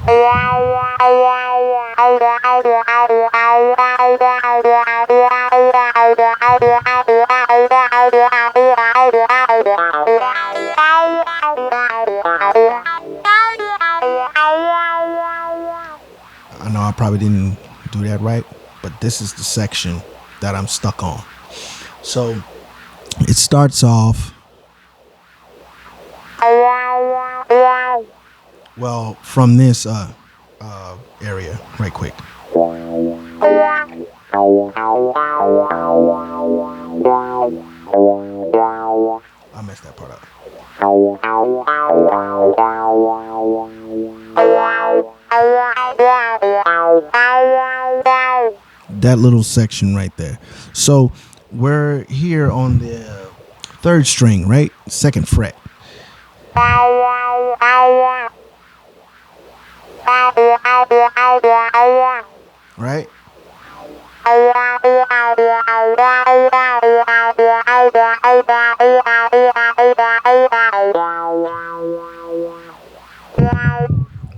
I know I probably didn't do that right, but this is the section that I'm stuck on. So it starts off, well, from this area right quick. I messed that part up. That little section right there. So we're here on the third string, right? Second fret. Right?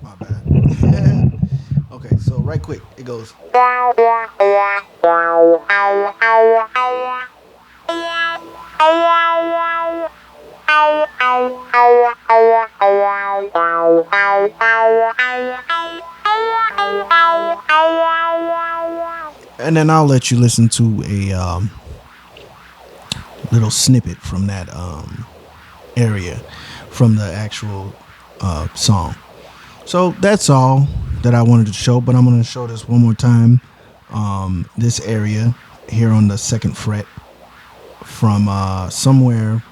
My bad. Okay, so right quick, it goes. And then I'll let you listen to a little snippet from that area from the actual song. So that's all that I wanted to show, but I'm going to show this one more time. This area here on the second fret from somewhere,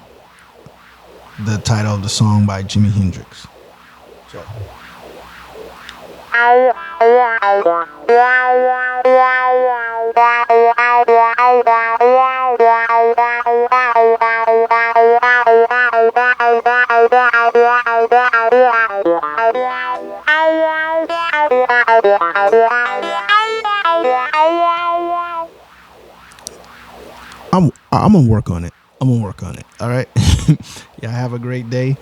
the title of the song by Jimi Hendrix. So. I'm gonna work on it. I'm gonna work on it. All right. Yeah. Have a great day.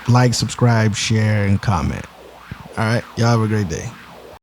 Like, subscribe, share, and comment. All right. Y'all have a great day.